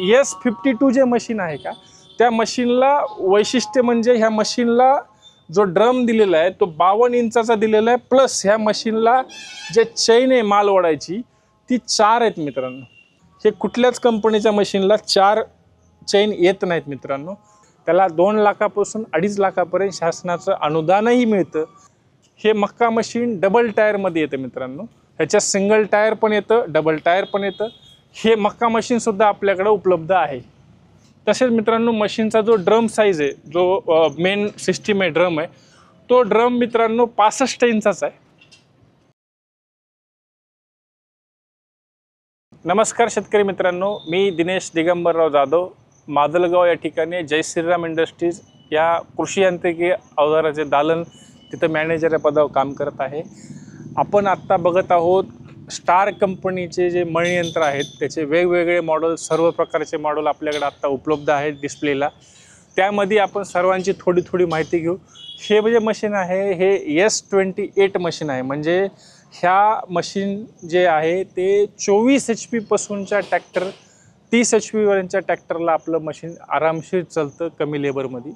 S52 जे machine आहे का, त्या मशीनला वैशिष्ट्य म्हणजे ह्या मशीनला जो ड्रम दिलेला आहे तो 52 इंचाचा दिलेला आहे, प्लस ह्या मशीनला जे चैन आहे माल ओढायची ती 4 आहेत मित्रांनो. हे कुठल्याच कंपनीच्या मशीनला 4 चैन येत नाहीत मित्रांनो. त्याला 2 लाखापासून 2.5 लाखापर्यंत शासनाचं अनुदानही मिळतं. हे मक्का मशीन डबल टायरमध्ये येतं मित्रांनो. ह्याच्यात सिंगल टायर पण येतं, डबल टायर पण येतं. हे मक्का मशीनसुद्धा आपल्याकडे उपलब्ध आहे. तसेच मित्रांनो मशीनचा जो ड्रम साईज आहे, जो मेन सिस्टीम आहे ड्रम आहे, तो ड्रम मित्रांनो 65 इंचाचा आहे. नमस्कार शेतकरी मित्रांनो, मी दिनेश दिगंबरराव जाधव, मादलगाव या ठिकाणी जय श्रीराम इंडस्ट्रीज या कृषी यांत्रिकी अवजाराचे दालन तिथं मॅनेजर या पदावर काम करत आहे. आपण आत्ता बघत आहोत स्टार कंपनीचे जे मळीयंत्र आहेत त्याचे वेगवेगळे मॉडेल, सर्व प्रकारचे मॉडेल आपल्याकडे आत्ता उपलब्ध आहेत डिस्प्लेला. त्यामध्ये आपण सर्वांची थोडी माहिती घेऊ. हे जे मशीन आहे हे S28 मशीन आहे. म्हणजे ह्या मशीन जे आहे ते 24 HP पासूनच्या ट्रॅक्टर 30 HP पर्यंतच्या ट्रॅक्टरला आपलं मशीन आरामशीर चालतं कमी लेबरमध्ये.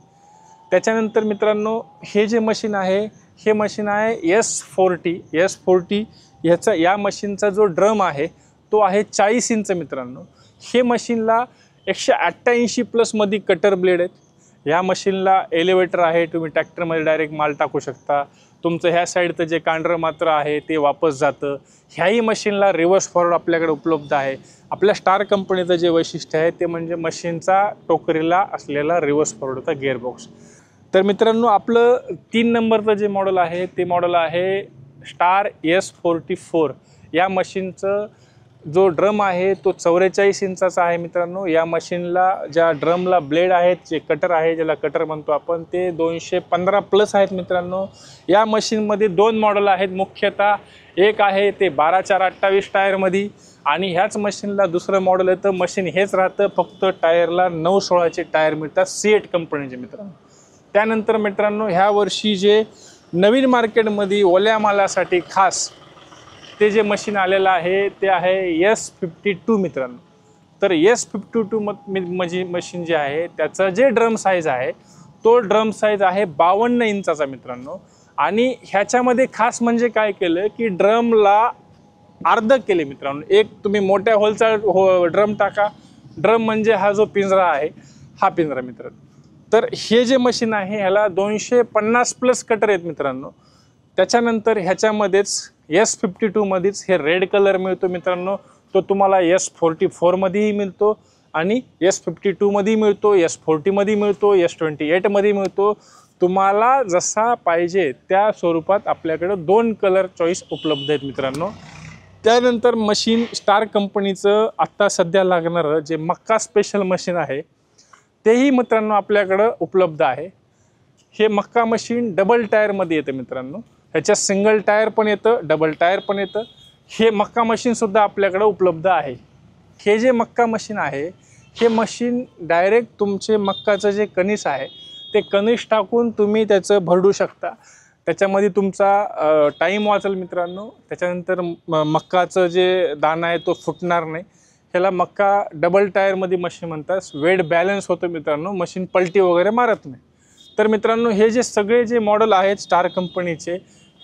त्याच्यानंतर मित्रांनो हे जे मशीन आहे हे मशीन आहे S40 या मशीनचा जो ड्रम आहे तो आहे 40 इंच मित्रांनो. हे मशीनला 188 प्लसमध्ये कटर ब्लेड आहेत. या मशीनला एलिव्हेटर आहे, तुम्ही ट्रॅक्टरमध्ये डायरेक्ट माल टाकू शकता. तुमचं ह्या साईडचं जे कांडरं मात्र आहे ते वापस जातं. ह्याही मशीनला रिव्हर्स फॉरवर्ड आपल्याकडे उपलब्ध आहे. आपल्या स्टार कंपनीचं जे वैशिष्ट्य आहे ते म्हणजे मशीनचा टोकरीला असलेला रिव्हर्स फॉरवर्डचा गिअरबॉक्स. तर मित्रांनो आपलं 3 नंबरचं जे मॉडेल आहे ते मॉडेल आहे स्टार S44. या मशीनचं जो ड्रम आहे तो 44 इंचाचा आहे मित्रांनो. या मशीनला ज्या ड्रमला ब्लेड आहेत, जे कटर आहे ज्याला कटर म्हणतो आपण, ते 215 प्लस आहेत मित्रांनो. या मशीनमध्ये 2 मॉडेल आहेत मुख्यतः. एक आहे ते 12/4/28 टायरमध्ये आणि ह्याच मशीनला दुसरं मॉडेल येतं. मशीन हेच राहतं, फक्त टायरला 9/16चे टायर मिळतात सीएट कंपनीचे मित्रांनो. त्यानंतर मित्रांनो ह्या वर्षी जे नवीन मार्केटमध्ये ओल्या मालासाठी खास ते जे मशीन आलेलं आहे ते आहे S52 मित्रांनो. तर S52 म्हणजे मशीन जे आहे त्याचं जे ड्रम साईज आहे तो ड्रम साईज आहे 52 इंचाचा मित्रांनो. आणि ह्याच्यामध्ये खास म्हणजे काय केलं की ड्रमला अर्ध केले मित्रांनो. एक तुम्ही मोठ्या होलचा ड्रम टाका. ड्रम म्हणजे हा जो पिंजरा आहे हा पिंजरा मित्रांनो. तर हे जे मशीन आहे ह्याला 250 प्लस कटर आहेत मित्रांनो. त्याच्यानंतर ह्याच्यामध्येच S52 मध्येच हे रेड कलर मिळतो मित्रांनो. तो तुम्हाला S44 मध्येही मिळतो आणि S52 मध्येही मिळतो, S40 मध्ये मिळतो, S28 मध्ये मिळतो. तुम्हाला जसा पाहिजे त्या स्वरूपात आपल्याकडे 2 कलर चॉईस उपलब्ध आहेत मित्रांनो. त्यानंतर मशीन स्टार कंपनीचं आत्ता सध्या लागणारं जे मक्का स्पेशल मशीन आहे तेही मित्रांनो आपल्याकडं उपलब्ध आहे. हे मक्का मशीन डबल टायरमध्ये येतं मित्रांनो. ह्याच्यात सिंगल टायर पण येतं, डबल टायर पण येतं. हे मक्का मशीनसुद्धा आपल्याकडं उपलब्ध आहे. हे जे मक्का मशीन आहे हे मशीन डायरेक्ट तुमचे मक्काचं जे कणीस आहे ते कणीस टाकून तुम्ही त्याचं भरडू शकता. त्याच्यामध्ये तुमचा टाईम वाचेल मित्रांनो. त्याच्यानंतर मक्काचं जे दाणा आहे तो फुटणार नाही. ह्याला मक्का डबल टायरमध्ये मशीन म्हणतात. वेट बॅलन्स होतं मित्रांनो, मशीन पलटी वगैरे मारत नाही. तर मित्रांनो हे जे सगळे जे मॉडेल आहेत स्टार कंपनीचे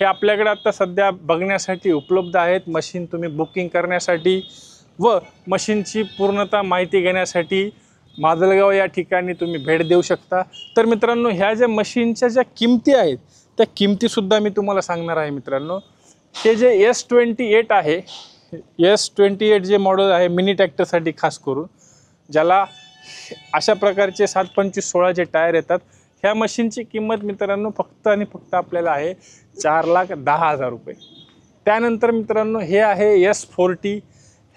हे आपल्याकडे आत्ता सध्या बघण्यासाठी उपलब्ध आहेत. मशीन तुम्ही बुकिंग करण्यासाठी व मशीनची पूर्णतः माहिती घेण्यासाठी मादलगाव या ठिकाणी तुम्ही भेट देऊ शकता. तर मित्रांनो ह्या ज्या मशीनच्या ज्या किमती आहेत त्या किमतीसुद्धा मी तुम्हाला सांगणार आहे मित्रांनो. हे जे S28 आहे, S28 जे मॉडेल आहे मिनी ट्रॅक्टरसाठी खास करून, ज्याला अशा प्रकारचे 7/25/16चे टायर येतात, ह्या मशीनची किंमत मित्रांनो फक्त आणि फक्त आपल्याला आहे 4,10,000 रुपये. त्यानंतर मित्रांनो हे आहे S40.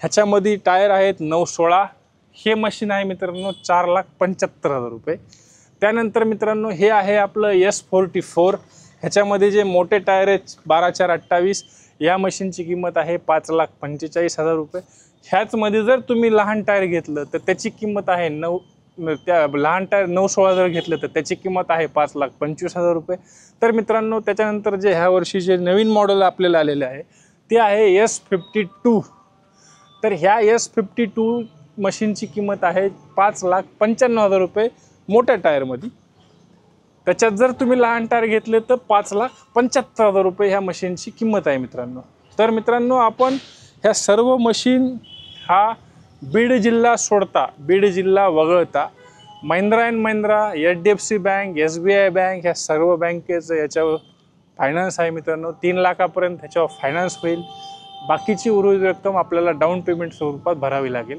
ह्याच्यामध्ये टायर आहेत 9/16. हे मशीन आहे मित्रांनो 4,75,000 रुपये. त्यानंतर मित्रांनो हे आहे आपलं S44. ह्याच्यामध्ये जे मोठे टायर आहेत 12/4/28, या मशीनची किंमत आहे 5,45,000 रुपये. ह्याचमध्ये जर तुम्ही लहान टायर घेतलं तर त्याची किंमत आहे त्या लहान टायर 9/16 जर घेतलं तर त्याची किंमत आहे 5,25,000 रुपये. तर मित्रांनो त्याच्यानंतर जे ह्या वर्षी जे नवीन मॉडेल आपल्याला आलेले आहे ते आहे S52. तर ह्या S52 मशीनची किंमत आहे 5,95,000 रुपये मोठ्या टायरमध्ये. त्याच्यात जर तुम्ही लहान टायर घेतले तर 5,75,000 रुपये ह्या मशीनची किंमत आहे मित्रांनो. तर मित्रांनो, आपण ह्या सर्व मशीन हा बीड जिल्हा सोडता, बीड जिल्हा वगळता Mahindra and Mahindra, HDFC bank, SBI bank ह्या सर्व बँकेचं याच्यावर फायनान्स आहे मित्रांनो. 3 लाखापर्यंत ह्याच्यावर फायनान्स होईल. बाकीची उर्वरित रक्कम आपल्याला डाऊन पेमेंट स्वरूपात भरावी लागेल.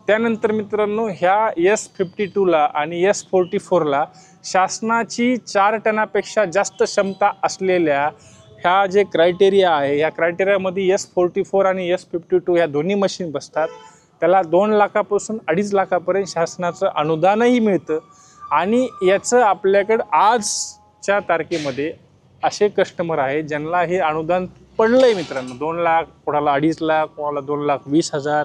त्यानंतर मित्रांनो, ह्या S52ला आणि S44ला शासनाची 4 टनापेक्षा जास्त क्षमता असलेल्या ह्या जे क्रायटेरिया आहे, ह्या क्रायटेरियामध्ये S44 आणि S52 ह्या दोन्ही मशीन बसतात. त्याला 2 लाखापासून 2.5 लाखापर्यंत शासनाचं अनुदानही मिळतं. आणि याचं आपल्याकडं आजच्या तारखेमध्ये असे कस्टमर आहेत ज्यांना हे अनुदान पडलं आहे मित्रांनो. 2 लाख, कोणाला 2.5 लाख, कोणाला 2,20,000.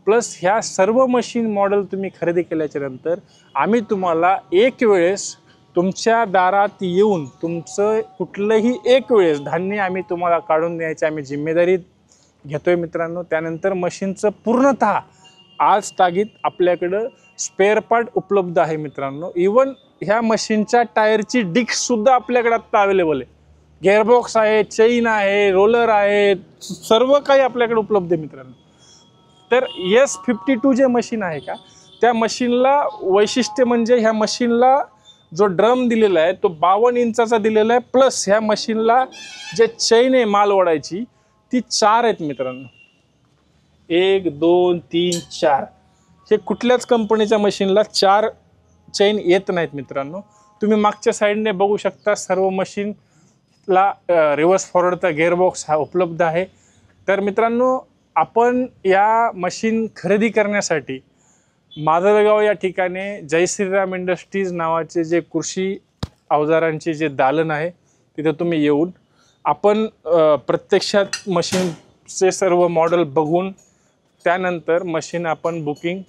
प्लस ह्या सर्व मशीन मॉडेल तुम्ही खरेदी केल्याच्यानंतर आम्ही तुम्हाला एक वेळेस तुमच्या दारात येऊन तुमचं कुठलंही एक वेळेस धान्य आम्ही तुम्हाला काढून द्यायची आम्ही जिम्मेदारी घेतो आहे मित्रांनो. त्यानंतर मशीनचं पूर्णतः आज तागीत आपल्याकडं स्पेअर पार्ट उपलब्ध आहे मित्रांनो. इवन ह्या मशीनच्या टायरची डिस्कसुद्धा आपल्याकडे आत्ता अवेलेबल आहे. गेअरबॉक्स आहे, चेन आहे, रोलर आहे, सर्व काही आपल्याकडे उपलब्ध आहे मित्रांनो. तर S52 जे मशीन आहे का, त्या मशीनला वैशिष्ट्य म्हणजे ह्या मशीनला जो ड्रम दिलेला आहे तो 52 इंचाचा दिलेला आहे. प्लस ह्या मशीनला जे चैन आहे माल ओढायची ती 4 आहेत मित्रांनो. 1 2 3 4 हे कुठल्याच कंपनीच्या मशीनला 4 चैन येत नाहीत मित्रांनो. तुम्ही मागच्या साईडने बघू शकता सर्व मशीनला रिव्हर्स फॉरवर्डचा गेअरबॉक्स हा उपलब्ध आहे. तर मित्रांनो, आपण या मशीन खरेदी करण्यासाठी माजलगाव या ठिकाणी जय श्रीराम इंडस्ट्रीज नावाचे जे कृषी अवजारांचे जे दालन आहे तिथं तुम्ही येऊन आपण प्रत्यक्षात मशीनचे सर्व मॉडेल बघून त्यानंतर मशीन आपण बुकिंग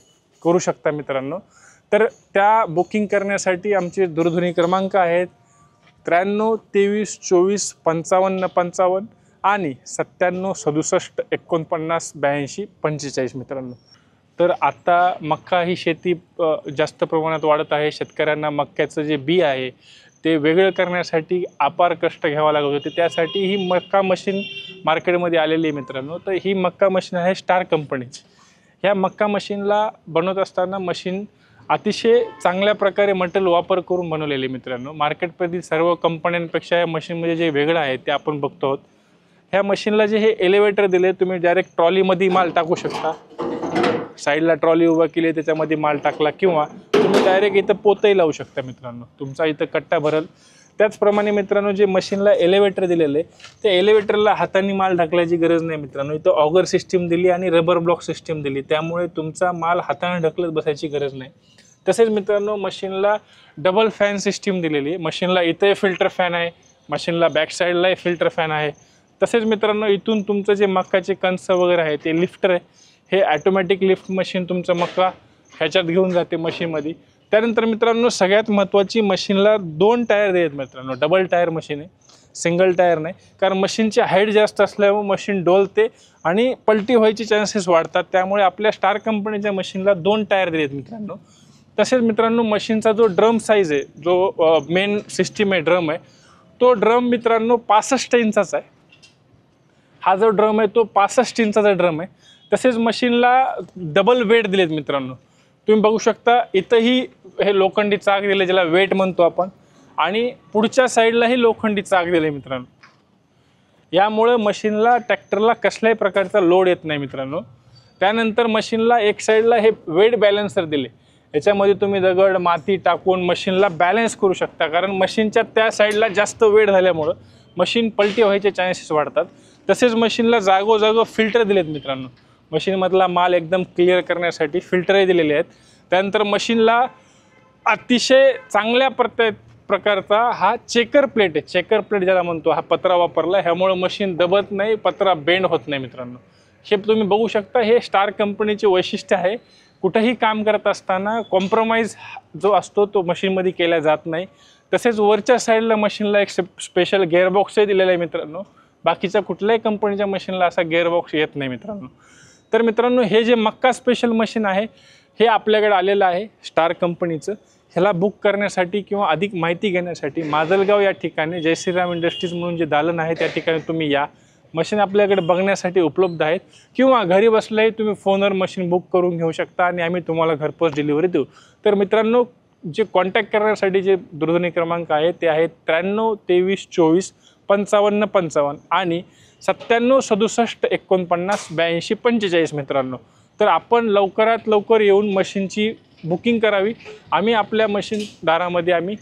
करू शकता मित्रांनो. तर त्या बुकिंग करण्यासाठी आमचे दूरध्वनी क्रमांक आहेत 93 23 24 55 55 आणि 97 67 49 82 45 मित्रांनो. तर आता मक्का ही शेती जास्त प्रमाणात वाढत आहे. शेतकऱ्यांना मक्याचं जे बी आहे ते वेगळं करण्यासाठी अपार कष्ट घ्यावं लागत होते. त्यासाठी ही मक्का मशीन मार्केटमध्ये आलेली आहे मित्रांनो. तर ही मक्का मशीन आहे स्टार कंपनीची. ह्या मक्का मशीनला बनवत असताना मशीन अतिशय चांगल्या प्रकारे मटेरियल वापर करून बनवलेले मित्रांनो. मार्केटमधील सर्व कंपन्यांपेक्षा या मशीनमध्ये जे वेगळं आहे ते आपण बघतो आहोत. ह्या मशीनला जे हे एलिव्हेटर दिले, तुम्ही डायरेक्ट ट्रॉलीमध्ये माल टाकू शकता. साईडला ट्रॉली उभा केली त्याच्यामध्ये माल टाकला किंवा तुम्ही डायरेक्ट इथं पोतही लावू शकता मित्रांनो. तुमचा इथं कट्टा भरल. त्याचप्रमाणे मित्रांनो, जे मशीनला एलिव्हेटर दिलेलं आहे त्या एलिव्हेटरला हाताने माल ढकलायची गरज नाही मित्रांनो. इथं ऑगर सिस्टीम दिली आणि रबर ब्लॉक सिस्टीम दिली, त्यामुळे तुमचा माल हाताने ढकलत बसायची गरज नाही. तसेच मित्रांनो, मशीनला डबल फॅन सिस्टीम दिलेली आहे. मशीनला इथंही फिल्टर फॅन आहे, मशीनला बॅक साईडलाही फिल्टर फॅन आहे. तसेच मित्रांनो, इथून तुमचं जे मक्काचे कणसं वगैरे आहे ते लिफ्टर आहे. हे ॲटोमॅटिक लिफ्ट मशीन तुमचं मक्का ह्याच्यात घेऊन जाते मशीनमध्ये. त्यानंतर मित्रांनो, सगळ्यात महत्त्वाची मशीनला 2 टायर आहेत मित्रांनो. डबल टायर मशीन आहे, सिंगल टायर नाही. कारण मशीनची हाईट जास्त असल्यामुळे मशीन डोलते आणि पलटी व्हायचे चान्सेस वाढतात. त्यामुळे आपल्या स्टार कंपनीच्या मशीनला 2 टायर दिले आहेत मित्रांनो. तसेच मित्रांनो, मशीनचा जो ड्रम साईज आहे, जो मेन सिस्टीम आहे ड्रम आहे, तो ड्रम मित्रांनो 65 इंचाचा आहे. हा जो ड्रम आहे तो 65 इंचाचा ड्रम आहे. तसेच मशीनला डबल वेट दिलेत मित्रांनो. तुम्ही बघू शकता इथंही हे लोखंडी चाक दिले ज्याला वेट म्हणतो आपण, आणि पुढच्या साईडलाही लोखंडी चाक दिले मित्रांनो. यामुळे मशीनला ट्रॅक्टरला कसल्याही प्रकारचा लोड येत नाही मित्रांनो. त्यानंतर मशीनला एक साईडला हे वेट बॅलन्सर दिले. याच्यामध्ये तुम्ही दगड माती टाकून मशीनला बॅलन्स करू शकता. कारण मशीनच्या त्या साईडला जास्त वेट झाल्यामुळं मशीन पलटी व्हायचे चान्सेस वाढतात. तसेच मशीनला जागोजागो फिल्टर दिलेत मित्रांनो. मशीनमधला माल एकदम क्लिअर करण्यासाठी फिल्टरही दिलेले आहेत. त्यानंतर मशीनला अतिशय चांगल्या प्रकारचा हा चेकर प्लेट आहे. चेकर प्लेट ज्याला म्हणतो, हा पत्रा वापरला. ह्यामुळे मशीन दबत नाही, पत्रा बेंड होत नाही मित्रांनो. हे तुम्ही बघू शकता, हे स्टार कंपनीचे वैशिष्ट्य आहे. कुठंही काम करत असताना कॉम्प्रोमाइज जो असतो तो मशीनमध्ये केला जात नाही. तसेच वरच्या साईडला मशीनला एक स्पेशल गेअरबॉक्सही दिलेला आहे मित्रांनो. बाकीच्या कुठल्याही कंपनीच्या मशीनला असा गेअरबॉक्स येत नाही मित्रांनो. तर मित्रांनो, हे जे मक्का स्पेशल मशीन आहे हे आपल्याकडे आलेलं आहे स्टार कंपनीचं. ह्याला बुक करण्यासाठी किंवा अधिक माहिती घेण्यासाठी माजलगाव या ठिकाणी जय श्रीराम इंडस्ट्रीज म्हणून जे दालन आहे त्या ठिकाणी तुम्ही या. मशीन आपल्याकडे बघण्यासाठी उपलब्ध आहेत किंवा घरी बसल्याही तुम्ही फोनवर मशीन बुक करून घेऊ शकता आणि आम्ही तुम्हाला घरपोच डिलिव्हरी देऊ. तर मित्रांनो, जे कॉन्टॅक्ट करण्यासाठी जे दूरध्वनी क्रमांक आहे ते आहेत 93 23 24 55 55 आणि 97 67 49 82 45 मित्रांनो. तर आपण लवकरात लवकर येऊन मशीनची बुकिंग करावी. आम्ही आपल्या मशीन दारामध्ये आम्ही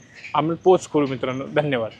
पोच करू मित्रांनो. धन्यवाद.